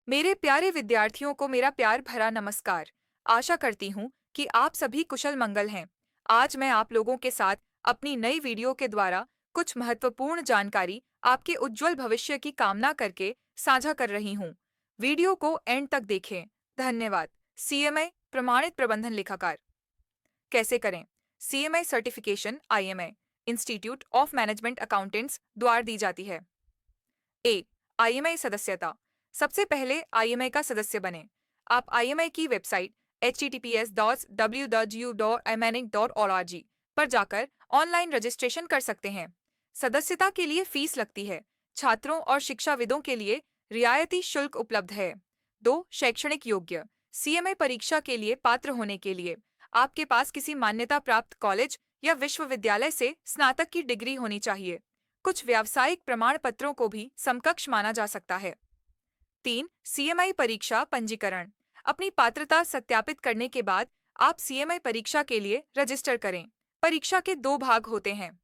मेरे प्यारे विद्यार्थियों को मेरा प्यार भरा नमस्कार। आशा करती हूँ कि आप सभी कुशल मंगल हैं। आज मैं आप लोगों के साथ अपनी नई वीडियो के द्वारा कुछ महत्वपूर्ण जानकारी आपके उज्जवल भविष्य की कामना करके साझा कर रही हूँ। वीडियो को एंड तक देखें। धन्यवाद। सीएमए प्रमाणित प्रबंधन लेखाकार कैसे करें? CMA certification IMA institute of management accountants द्वारा दी जाती है। ए आईएमआई सदस्यता। सबसे पहले आईएमआई का सदस्य बने। आप आईएमआई की वेबसाइट https://www.imanic.org पर जाकर ऑनलाइन रजिस्ट्रेशन कर सकते हैं। सदस्यता के लिए फीस लगती है। छात्रों और शिक्षाविदों के लिए रियायती शुल्क उपलब्ध है। 2 शैक्षणिक योग्य। सीएमए परीक्षा के लिए पात्र होने के लिए आपके पास किसी मान्यता प्राप्त कॉलेज या विश्वविद्यालय से स्नातक की डिग्री होनी चाहिए। कुछ व्यावसायिक प्रमाण पत्रों को भी समकक्ष माना जा सकता है। 3 सीएमआई परीक्षा पंजीकरण। अपनी पात्रता सत्यापित करने के बाद आप सीएमआई परीक्षा के लिए रजिस्टर करें। परीक्षा के 2 भाग होते हैं।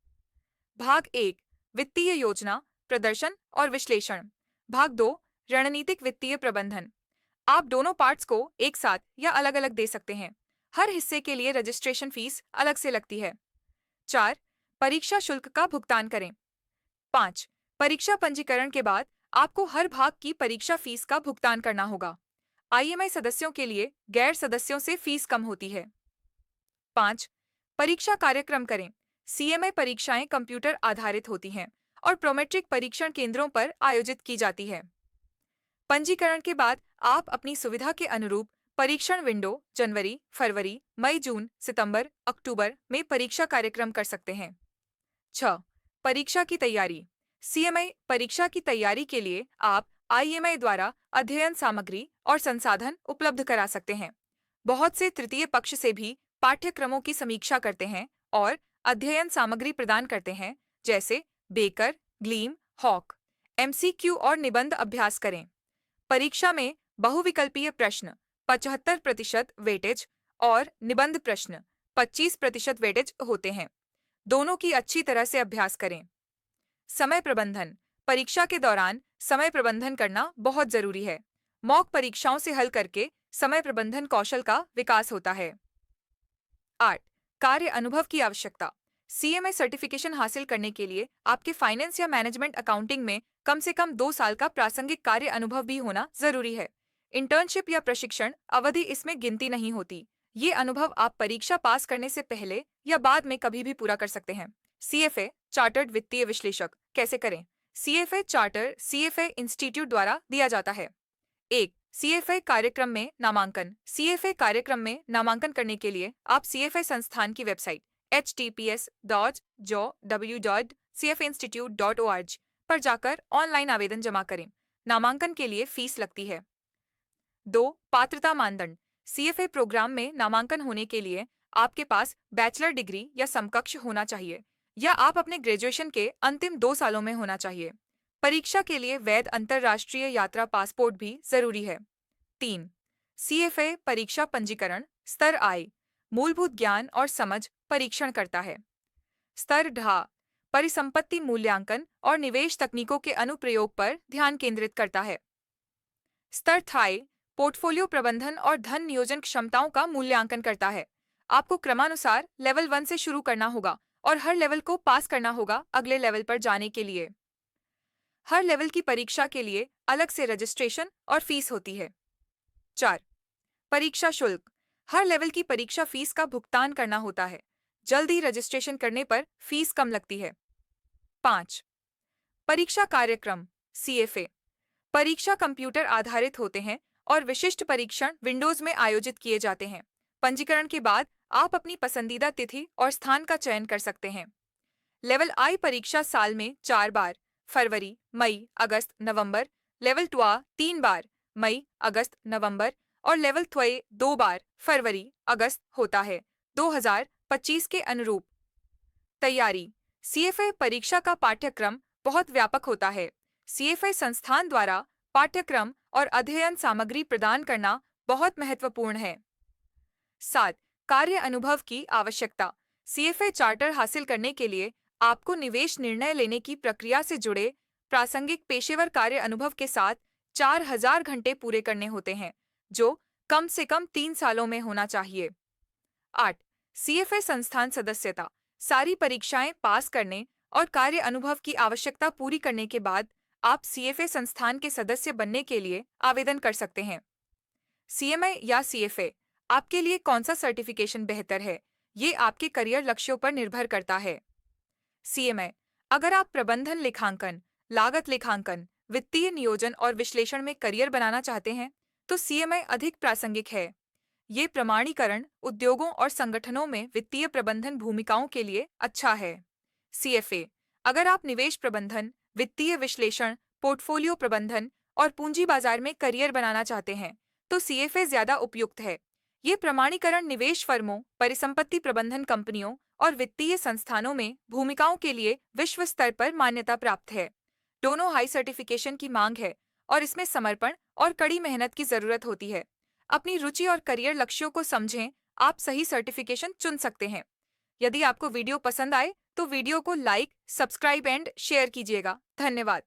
भाग 1 वित्तीय योजना, प्रदर्शन और विश्लेषण। भाग 2 रणनीतिक वित्तीय प्रबंधन। आप दोनों पार्ट्स को एक साथ या अलग अलग दे सकते हैं। हर हिस्से के लिए रजिस्ट्रेशन फीस अलग से लगती है। 4 परीक्षा शुल्क का भुगतान करें। 5 परीक्षा पंजीकरण के बाद आपको हर भाग की परीक्षा फीस का भुगतान करना होगा। आईएमआई सदस्यों के लिए गैर सदस्यों से फीस कम होती है। 5 परीक्षा कार्यक्रम करें। सीएमए परीक्षाएं कंप्यूटर आधारित होती हैं और प्रोमेट्रिक परीक्षण केंद्रों पर आयोजित की जाती है। पंजीकरण के बाद आप अपनी सुविधा के अनुरूप परीक्षण विंडो जनवरी, फरवरी, मई, जून, सितंबर, अक्टूबर में परीक्षा कार्यक्रम कर सकते हैं। 6 परीक्षा की तैयारी। सीएमआई परीक्षा की तैयारी के लिए आप आईएमआई द्वारा अध्ययन सामग्री और संसाधन उपलब्ध करा सकते हैं। बहुत से तृतीय पक्ष से भी पाठ्यक्रमों की समीक्षा करते हैं और अध्ययन सामग्री प्रदान करते हैं, जैसे बेकर, ग्लीम, हॉक। एमसीक्यू और निबंध अभ्यास करें। परीक्षा में बहुविकल्पीय प्रश्न 75% वेटेज और निबंध प्रश्न 25% वेटेज होते हैं। दोनों की अच्छी तरह से अभ्यास करें। समय प्रबंधन। परीक्षा के दौरान समय प्रबंधन करना बहुत जरूरी है। मॉक परीक्षाओं से हल करके समय प्रबंधन कौशल का विकास होता है। 8 कार्य अनुभव की आवश्यकता। सीएमए सर्टिफिकेशन हासिल करने के लिए आपके फाइनेंस या मैनेजमेंट अकाउंटिंग में कम से कम 2 साल का प्रासंगिक कार्य अनुभव भी होना जरूरी है। इंटर्नशिप या प्रशिक्षण अवधि इसमें गिनती नहीं होती। ये अनुभव आप परीक्षा पास करने से पहले या बाद में कभी भी पूरा कर सकते हैं। सीएफए चार्टर्ड वित्तीय विश्लेषक कैसे करें? सीएफए चार्टर सीएफए इंस्टीट्यूट द्वारा दिया जाता है। 1 सीएफए कार्यक्रम में नामांकन। सीएफए कार्यक्रम में नामांकन करने के लिए आप सीएफए संस्थान की वेबसाइट https://www.cfinstitute.org पर जाकर ऑनलाइन आवेदन जमा करें। नामांकन के लिए फीस लगती है। 2 पात्रता मानदंड। सीएफए प्रोग्राम में नामांकन होने के लिए आपके पास बैचलर डिग्री या समकक्ष होना चाहिए या आप अपने ग्रेजुएशन के अंतिम 2 सालों में होना चाहिए। परीक्षा के लिए वैध अंतर्राष्ट्रीय यात्रा पासपोर्ट भी जरूरी है। 3 सीएफए परीक्षा पंजीकरण स्तर आई मूलभूत ज्ञान और समझ परीक्षण करता है। स्तर ढा परिसंपत्ति मूल्यांकन और निवेश तकनीकों के अनुप्रयोग पर ध्यान केंद्रित करता है। स्तर थाई पोर्टफोलियो प्रबंधन और धन नियोजन क्षमताओं का मूल्यांकन करता है। आपको क्रमानुसार लेवल 1 से शुरू करना होगा और हर लेवल को पास करना होगा अगले लेवल पर जाने के लिए। हर लेवल की परीक्षा के लिए अलग से रजिस्ट्रेशन और फीस होती है। 4 परीक्षा शुल्क। हर लेवल की परीक्षा फीस का भुगतान करना होता है। जल्दी रजिस्ट्रेशन करने पर फीस कम लगती है। 5 परीक्षा कार्यक्रम सीएफए। परीक्षा कंप्यूटर आधारित होते हैं और विशिष्ट परीक्षण विंडोज में आयोजित किए जाते हैं। पंजीकरण के बाद आप अपनी पसंदीदा तिथि और स्थान का चयन कर सकते हैं। लेवल आई परीक्षा साल में 4 बार फरवरी, मई, अगस्त, नवंबर। लेवल 2 3 बार मई, अगस्त, नवंबर और लेवल 3 2 बार फरवरी, अगस्त होता है 2025 के अनुरूप। तैयारी। सीएफए परीक्षा का पाठ्यक्रम बहुत व्यापक होता है। सीएफए संस्थान द्वारा पाठ्यक्रम और अध्ययन सामग्री प्रदान करना बहुत महत्वपूर्ण है। 7 कार्य अनुभव की आवश्यकता। सीएफए चार्टर हासिल करने के लिए आपको निवेश निर्णय लेने की प्रक्रिया से जुड़े प्रासंगिक पेशेवर कार्य अनुभव के साथ 4000 घंटे पूरे करने होते हैं, जो कम से कम 3 सालों में होना चाहिए। 8. सीएफए संस्थान सदस्यता। सारी परीक्षाएं पास करने और कार्य अनुभव की आवश्यकता पूरी करने के बाद आप सीएफए संस्थान के सदस्य बनने के लिए आवेदन कर सकते हैं। सीएमए या सीएफए, आपके लिए कौन सा सर्टिफिकेशन बेहतर है, ये आपके करियर लक्ष्यों पर निर्भर करता है। सीएमए, अगर आप प्रबंधन लेखांकन, लागत लेखांकन, वित्तीय नियोजन और विश्लेषण में करियर बनाना चाहते हैं, तो सीएमए अधिक प्रासंगिक है। ये प्रमाणीकरण उद्योगों और संगठनों में वित्तीय प्रबंधन भूमिकाओं के लिए अच्छा है। सीएफए, अगर आप निवेश प्रबंधन, वित्तीय विश्लेषण, पोर्टफोलियो प्रबंधन और पूंजी बाजार में करियर बनाना चाहते हैं, तो सीएफए ज्यादा उपयुक्त है। ये प्रमाणीकरण निवेश फर्मों, परिसंपत्ति प्रबंधन कंपनियों और वित्तीय संस्थानों में भूमिकाओं के लिए विश्व स्तर पर मान्यता प्राप्त है। दोनों हाई सर्टिफिकेशन की मांग है और इसमें समर्पण और कड़ी मेहनत की जरूरत होती है। अपनी रुचि और करियर लक्ष्यों को समझें, आप सही सर्टिफिकेशन चुन सकते हैं। यदि आपको वीडियो पसंद आए तो वीडियो को लाइक, सब्सक्राइब एंड शेयर कीजिएगा। धन्यवाद।